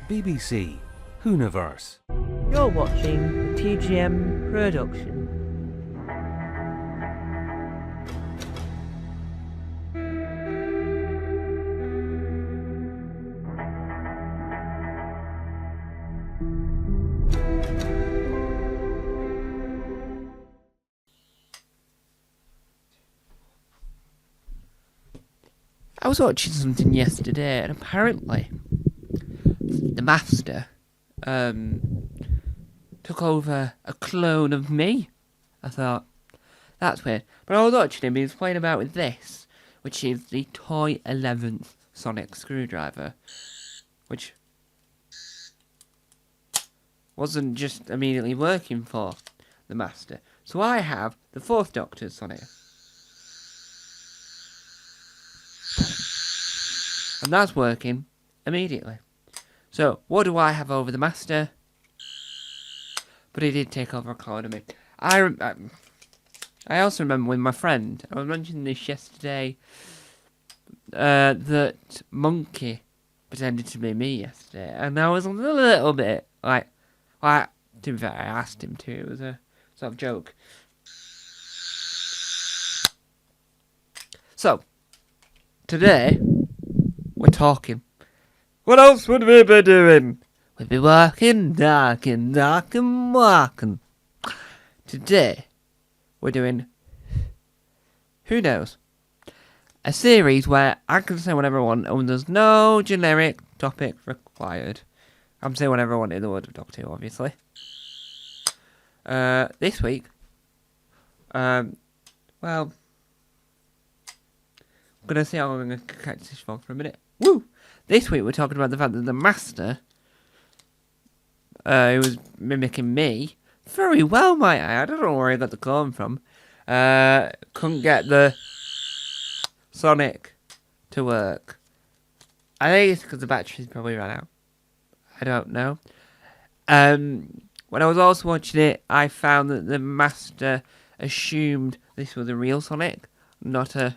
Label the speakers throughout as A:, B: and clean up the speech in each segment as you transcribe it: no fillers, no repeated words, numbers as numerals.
A: BBC Hooniverse.
B: You're watching the TGM production.
C: I was watching something yesterday, and apparently the master took over a clone of me. I thought, that's weird. But I was watching him, he was playing about with this, which is the Toy 11th Sonic screwdriver, which wasn't just immediately working for the master. So I have the 4th Doctor's Sonic. And that's working immediately. So, what do I have over the master? But he did take over a clone of me. I also remember with my friend, I was mentioning this yesterday, that Monkey pretended to be me yesterday. And I was a little bit, to be fair, I asked him to. It was a sort of joke. So, today, we're talking. What else would we be doing? We'd be walking, darking, walking. Today, we're doing Who Knows? A series where I can say whatever I want and there's no generic topic required. I'm saying whatever I want in the word of Doctor Who, obviously. This week, I'm gonna see how I'm gonna catch this one for a minute. Woo! This week we're talking about the fact that the master, who was mimicking me, very well might I don't know where he got the clone from, couldn't get the Sonic to work. I think it's because the batteries probably ran out. I don't know. When I was also watching it, I found that the master assumed this was a real Sonic, not a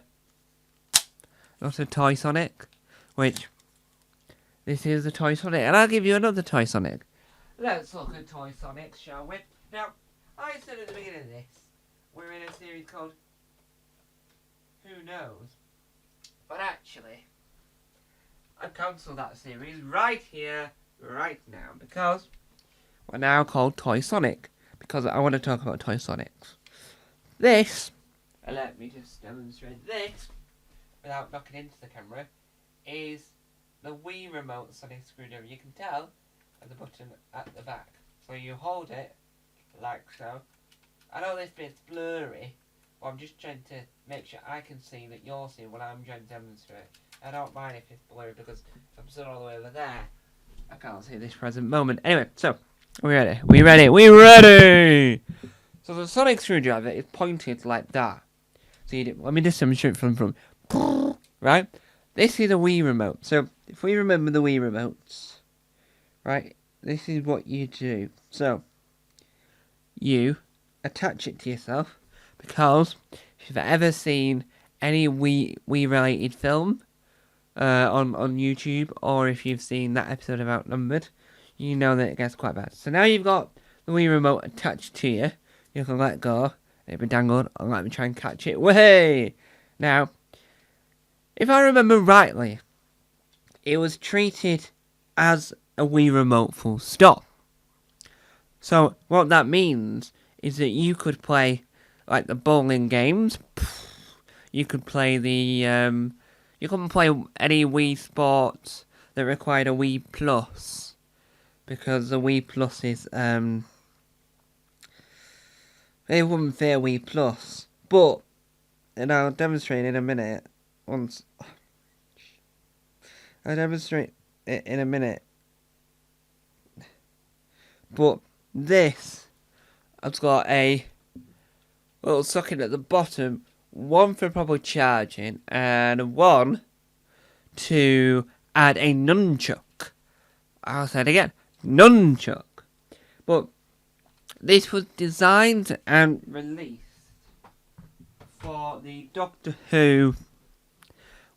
C: Toy Sonic, which this is a Toy Sonic, and I'll give you another Toy Sonic. Let's look at Toy Sonics, shall we? Now, I said at the beginning of this, we're in a series called Who Knows? But actually, I've cancelled that series right here, right now, because we're now called Toy Sonic, because I want to talk about Toy Sonics. This, and let me just demonstrate this, without knocking into the camera, is the Wii remote Sonic screwdriver. You can tell at the button at the back. So you hold it like so. I know this bit's blurry, but I'm just trying to make sure I can see that you're seeing what I'm trying to demonstrate. I don't mind if it's blurry because if I'm still all the way over there, I can't see this present moment. Anyway, so we ready? We ready? We ready! So the Sonic screwdriver is pointed like that. So let me just demonstrate from right? This is a Wii remote. So, if we remember the Wii remotes, right, this is what you do. So, you attach it to yourself, because if you've ever seen any Wii-related film on YouTube, or if you've seen that episode of Outnumbered, you know that it gets quite bad. So now you've got the Wii remote attached to you, you can let go, it'll be dangled, and let me try and catch it. Way! Now, if I remember rightly, it was treated as a Wii remote full stop. So what that means is that you could play like the bowling games. You could play you couldn't play any Wii sports that required a Wii Plus, because the Wii Plus is it wouldn't fit a Wii Plus. But, and I'll demonstrate in a minute. I'll demonstrate it in a minute. But this has got a little socket at the bottom, one for proper charging, and one to add a nunchuck. I'll say it again, nunchuck. But this was designed and released for the Doctor Who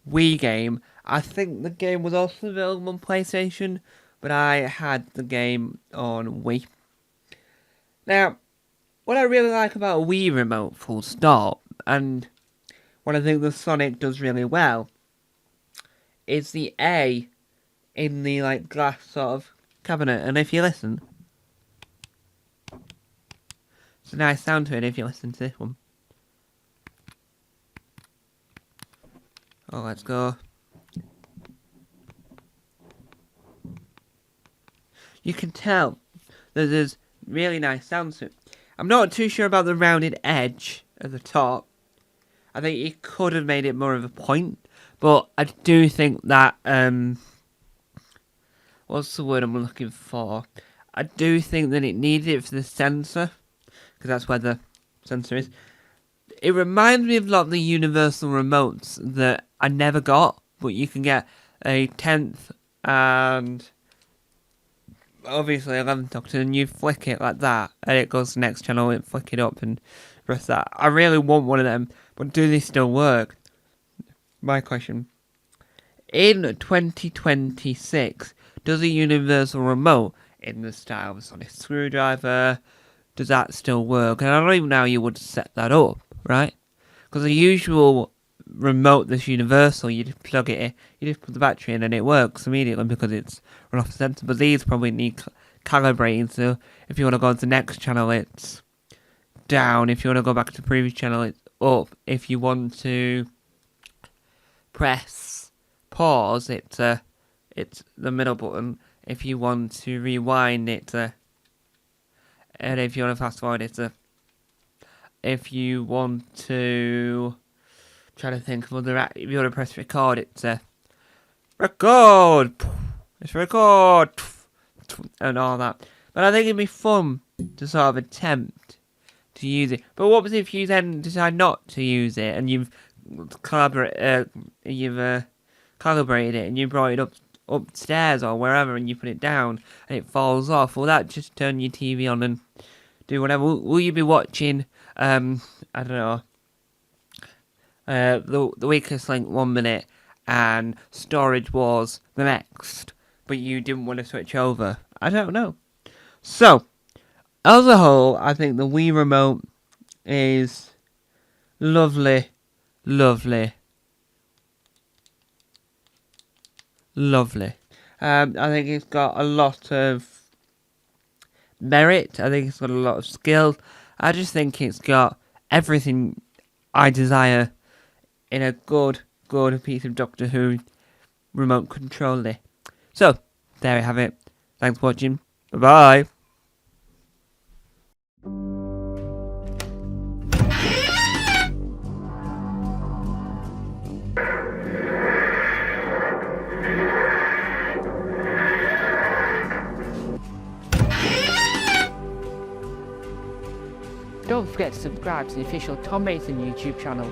C: Wii game. I think the game was also available on PlayStation, but I had the game on Wii. Now, what I really like about a Wii remote, full stop, and what I think the Sonic does really well, is the A in the like glass sort of cabinet. And if you listen, it's a nice sound to it if you listen to this one. Oh, let's go. You can tell that there's really nice sounds to it. I'm not too sure about the rounded edge at the top. I think you could have made it more of a point, but I do think that what's the word I'm looking for? I do think that it needed it for the sensor, because that's where the sensor is. It reminds me of a lot of the universal remotes that I never got, but you can get a 10th and obviously 11th Doctor, and you flick it like that, and it goes to the next channel, and flick it up and press that. I really want one of them, but do they still work? My question. In 2026, does a universal remote in the style of a sonic screwdriver, does that still work? And I don't even know how you would set that up, right? Because the usual remote that's universal, you just plug it in, you just put the battery in and it works immediately because it's run off the sensor. But these probably need calibrating, so if you want to go to the next channel, it's down. If you want to go back to the previous channel, it's up. If you want to press pause, it's the middle button. If you want to rewind, it's and if you want to fast forward, it's if you want to try to think of other, if you want to press record, it's record. It's record and all that. But I think it'd be fun to sort of attempt to use it. But what was if you then decide not to use it and you've calibrated it and you brought it upstairs or wherever and you put it down and it falls off? Will that just turn your TV on and do whatever? Will you be watching I don't know, the Weakest Link 1 minute and Storage Wars the next, but you didn't want to switch over? I don't know. So as a whole, I think the Wii remote is lovely. I think it's got a lot of merit. I think it's got a lot of skill. I just think it's got everything I desire in a good piece of Doctor Who remote control. So, there you have it. Thanks for watching. Bye-bye.
D: Don't forget to subscribe to the official Tom Mason YouTube channel.